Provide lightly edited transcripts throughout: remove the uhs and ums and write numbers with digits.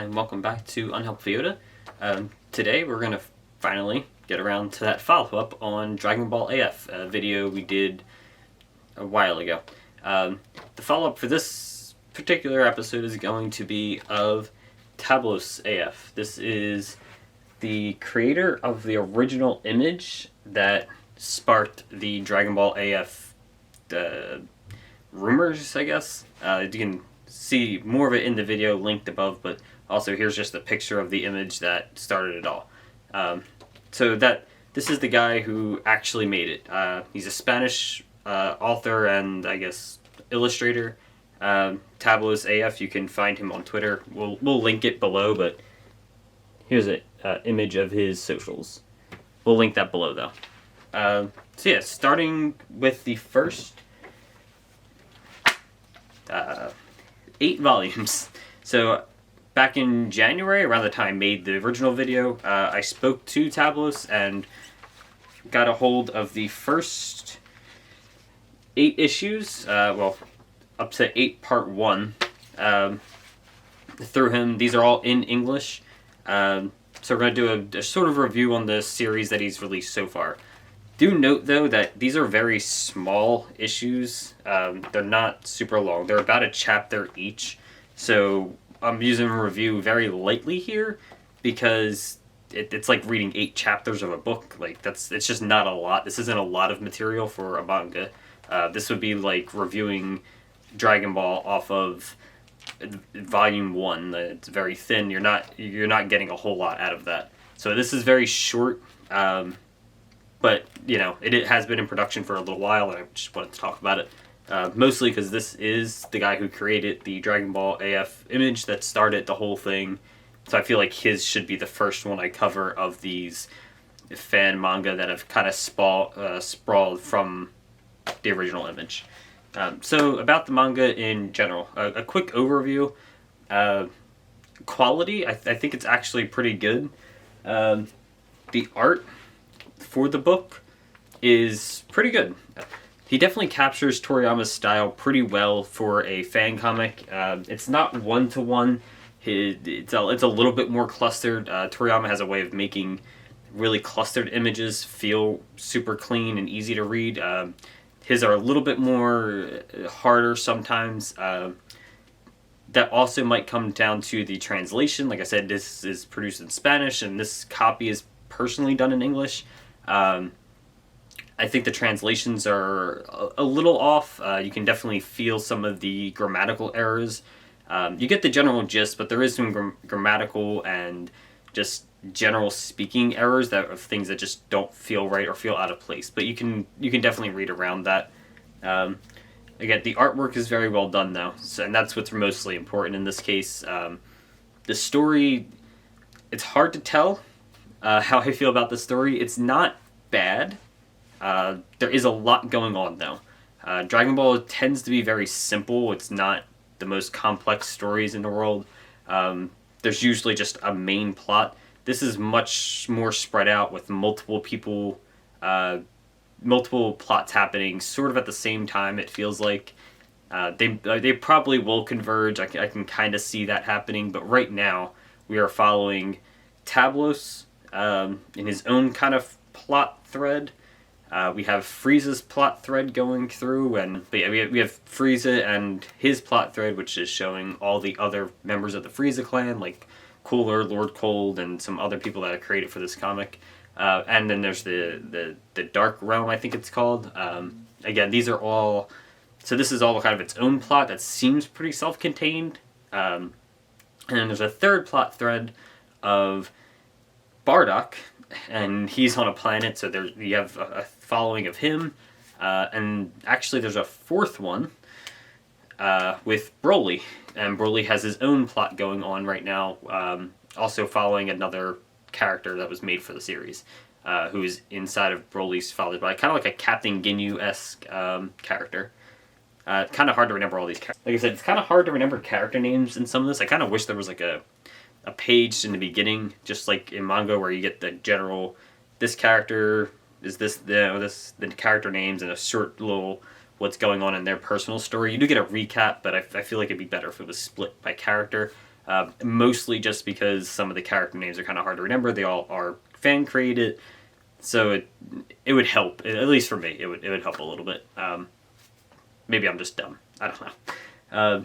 and welcome back to Unhelpful Yoda. Today we're going to finally get around to that follow-up on Dragon Ball AF, a video we did a while ago. The follow-up for this particular episode is going to be of Tablos AF. This is the creator of the original image that sparked the Dragon Ball AF rumors, I guess. You can see more of it in the video linked above, but also here's just a picture of the image that started it all. So this is the guy who actually made it. He's a Spanish author and I guess illustrator. Tablos AF, you can find him on Twitter. We'll link it below, but here's an image of his socials. We'll link that below though. So yeah, starting with the first 8 volumes. So back in January, around the time I made the original video, I spoke to Tablos and got a hold of the first 8 issues, well, up to 8 part 1, through him. These are all in English. So we're going to do a sort of review on the series that he's released so far. Do note, though, that these are very small issues. They're not super long. They're about a chapter each. So I'm using a review very lightly here because it's like reading 8 chapters of a book. Like, it's just not a lot. This isn't a lot of material for a manga. This would be like reviewing Dragon Ball off of volume 1. It's very thin. You're not getting a whole lot out of that. So this is very short. But, you know, it has been in production for a little while, and I just wanted to talk about it. Mostly because this is the guy who created the Dragon Ball AF image that started the whole thing. So I feel like his should be the first one I cover of these fan manga that have kind of sprawled from the original image. So about the manga in general, a quick overview. Quality, I think it's actually pretty good. The art for the book is pretty good. He definitely captures Toriyama's style pretty well for a fan comic. It's not one-to-one. It's a little bit more clustered. Toriyama has a way of making really clustered images feel super clean and easy to read. His are a little bit more harder sometimes. That also might come down to the translation. Like I said, this is produced in Spanish, and this copy is personally done in English. I think the translations are a little off. You can definitely feel some of the grammatical errors. You get the general gist, but there is some grammatical and just general speaking errors of things that just don't feel right or feel out of place. But you can definitely read around that. Again, the artwork is very well done though, and that's what's mostly important in this case. The story, it's hard to tell how I feel about the story. It's not bad. There is a lot going on though. Dragon Ball tends to be very simple. It's not the most complex stories in the world. There's usually just a main plot. This is much more spread out with multiple people, multiple plots happening sort of at the same time, it feels like. They probably will converge. I can kind of see that happening, but right now we are following Tablos in his own kind of plot thread. We have Frieza's plot thread going through, and we have Frieza and his plot thread, which is showing all the other members of the Frieza clan, like Cooler, Lord Cold, and some other people that are created for this comic. And then there's the Dark Realm, I think it's called. Again, these are all... So this is all kind of its own plot that seems pretty self-contained. And then there's a third plot thread of Bardock, and he's on a planet, so you have a following of him. And actually there's a fourth one with Broly. And Broly has his own plot going on right now, also following another character that was made for the series, who is inside of Broly's father's body. Kind of like a Captain Ginyu-esque character. Kind of hard to remember all these characters. Like I said, it's kind of hard to remember character names in some of this. I kind of wish there was like a page in the beginning, just like in manga, where you get the general, this character is the character names and a short little what's going on in their personal story. You do get a recap, but I feel like it'd be better if it was split by character. mostly just because some of the character names are kind of hard to remember. They all are fan created, so it would help, at least for me. It would help a little bit. Maybe I'm just dumb. I don't know.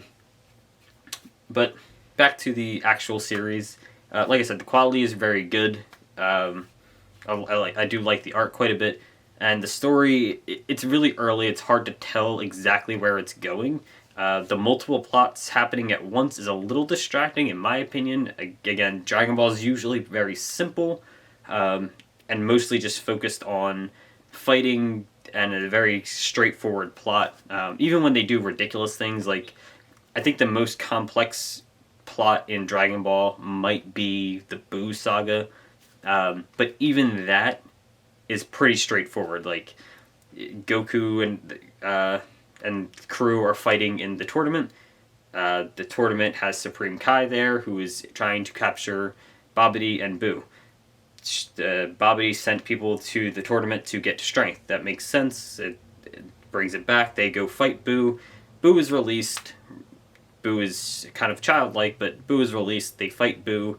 But back to the actual series. Like I said, the quality is very good. I do like the art quite a bit, and the story, it's really early. It's hard to tell exactly where it's going. The multiple plots happening at once is a little distracting, in my opinion. Again, Dragon Ball is usually very simple, and mostly just focused on fighting and a very straightforward plot. Even when they do ridiculous things, like I think the most complex plot in Dragon Ball might be the Buu saga, but even that is pretty straightforward. Like Goku and crew are fighting in the tournament. The tournament has Supreme Kai there, who is trying to capture Babidi and Buu. Babidi sent people to the tournament to get strength. That makes sense. It brings it back. They go fight Buu. Buu is released. Buu is kind of childlike, but Buu is released. They fight Buu,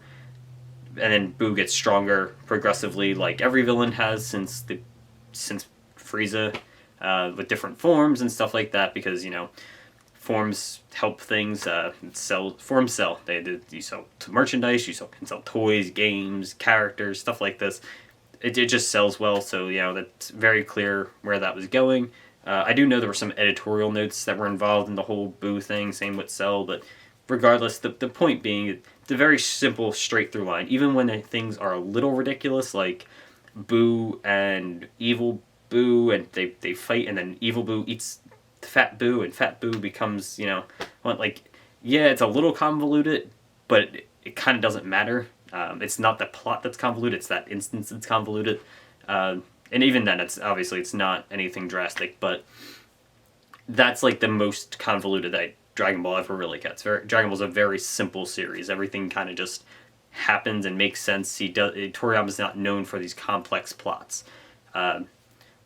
and then Buu gets stronger progressively, like every villain has since Frieza, with different forms and stuff like that. Because forms help things forms sell. You sell merchandise, can sell toys, games, characters, stuff like this. It just sells well. So that's very clear where that was going. I do know there were some editorial notes that were involved in the whole Buu thing, same with Cell, but regardless, the point being, it's a very simple, straight through line. Even when things are a little ridiculous, like Buu and Evil Buu, and they fight, and then Evil Buu eats Fat Buu, and Fat Buu becomes, it's a little convoluted, but it kind of doesn't matter. It's not the plot that's convoluted, it's that instance that's convoluted. And even then, it's not anything drastic, but that's like the most convoluted that Dragon Ball ever really gets. Dragon Ball is a very simple series. Everything kind of just happens and makes sense. Toriyama's not known for these complex plots,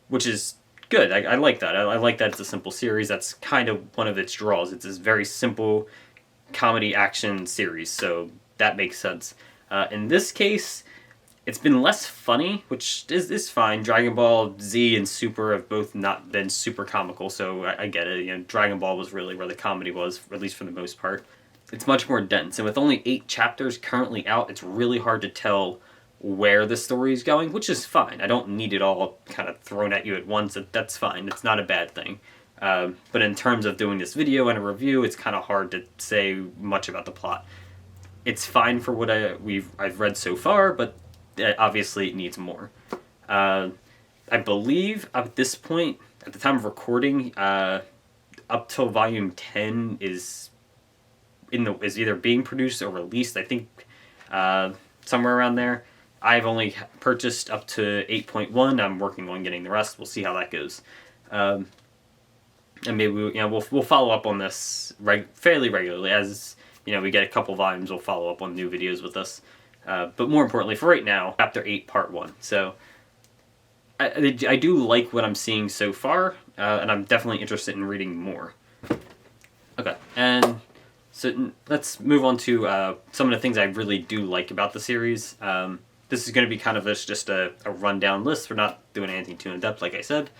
which is good. I like that. I like that it's a simple series. That's kind of one of its draws. It's this very simple comedy action series, so that makes sense. In this case, it's been less funny, which is fine. Dragon Ball Z and Super have both not been super comical, so I get it. Dragon Ball was really where the comedy was, at least for the most part. It's much more dense, and with only 8 chapters currently out, it's really hard to tell where the story is going, which is fine. I don't need it all kind of thrown at you at once. That's fine. It's not a bad thing. But in terms of doing this video and a review, it's kind of hard to say much about the plot. It's fine for what I've read so far, but obviously it needs more. I believe at this point, at the time of recording, up till volume 10 is either being produced or released. I think somewhere around there. I've only purchased up to 8.1. I'm working on getting the rest. We'll see how that goes. And maybe we'll follow up on this fairly regularly. As we get a couple volumes, we'll follow up on new videos with this. But more importantly, for right now, Chapter 8, Part 1. So I do like what I'm seeing so far, and I'm definitely interested in reading more. Okay, and so let's move on to some of the things I really do like about the series. This is going to be kind of just a rundown list. We're not doing anything too in-depth, like I said.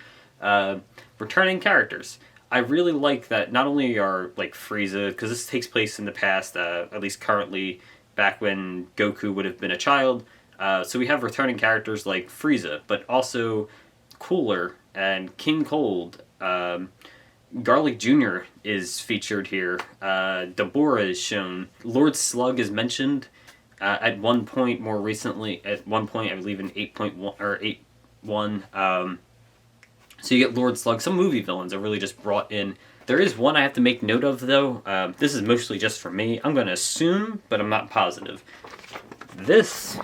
Returning characters. I really like that not only are like Frieza, because this takes place in the past, at least currently, back when Goku would have been a child. So we have returning characters like Frieza, but also Cooler and King Cold. Garlic Jr. is featured here. Deborah is shown. Lord Slug is mentioned at one point more recently. At one point, I believe in 8.1 or 8.1. So you get Lord Slug. Some movie villains are really just brought in. There is one I have to make note of, though. This is mostly just for me. I'm going to assume, but I'm not positive. This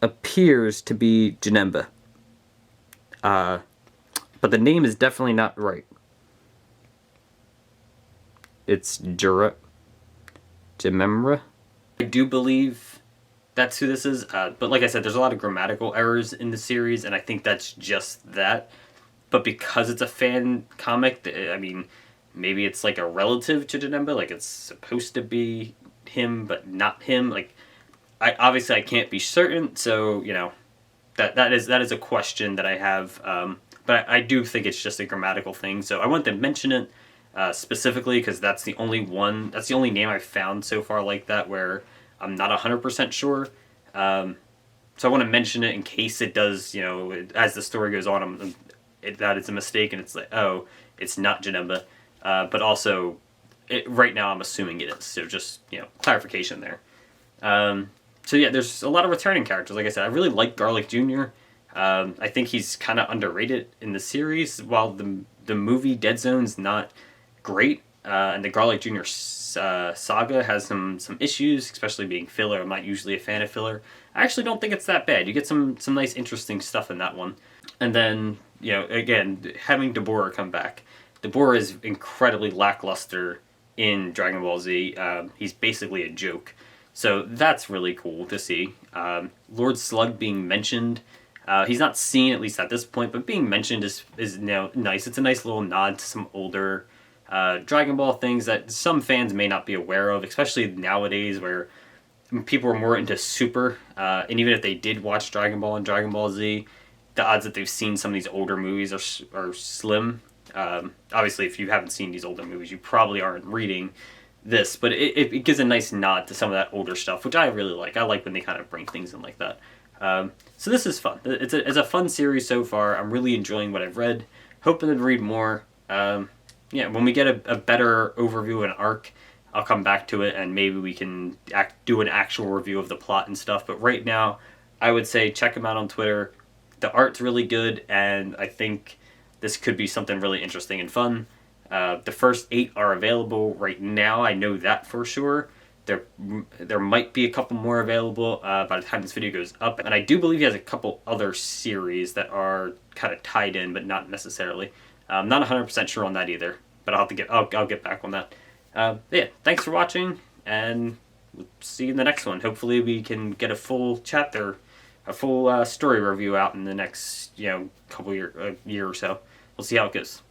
appears to be Janemba. But the name is definitely not right. It's Jamemra. I do believe that's who this is. But like I said, there's a lot of grammatical errors in the series, and I think that's just that. But because it's a fan comic, I mean, maybe it's like a relative to Janemba, like it's supposed to be him but not him. Like I can't be certain, so that is a question that I have. But I do think it's just a grammatical thing, so I wanted to mention it specifically because that's the only name I've found so far like that where I'm not 100% sure. So I want to mention it in case it does, as the story goes on, that it's a mistake and it's like, oh, it's not Janemba. But also, right now I'm assuming it is. So just, clarification there. So yeah, there's a lot of returning characters. Like I said, I really like Garlic Jr. I think he's kind of underrated in the series. While the movie Dead Zone's not great, and the Garlic Jr. Saga has some issues, especially being filler. I'm not usually a fan of filler. I actually don't think it's that bad. You get some nice, interesting stuff in that one. And then, again, having Deborah come back. Deborah is incredibly lackluster in Dragon Ball Z. He's basically a joke. So that's really cool to see. Lord Slug being mentioned. He's not seen, at least at this point, but being mentioned is nice. It's a nice little nod to some older Dragon Ball things that some fans may not be aware of, especially nowadays where people are more into Super. And even if they did watch Dragon Ball and Dragon Ball Z, the odds that they've seen some of these older movies are slim. Obviously, if you haven't seen these older movies, you probably aren't reading this, but it gives a nice nod to some of that older stuff, which I really like. I like when they kind of bring things in like that. So this is fun. It's a fun series so far. I'm really enjoying what I've read. Hoping to read more. When we get a better overview of an arc, I'll come back to it and maybe we can do an actual review of the plot and stuff. But right now, I would say check them out on Twitter. The art's really good, and I think this could be something really interesting and fun. The first 8 are available right now. I know that for sure. There might be a couple more available by the time this video goes up. And I do believe he has a couple other series that are kind of tied in, but not necessarily. I'm not 100% sure on that either, but I'll get back on that. Yeah, thanks for watching, and we'll see you in the next one. Hopefully we can get a full chapter, a full story review out in the next year or so. We'll see how it goes.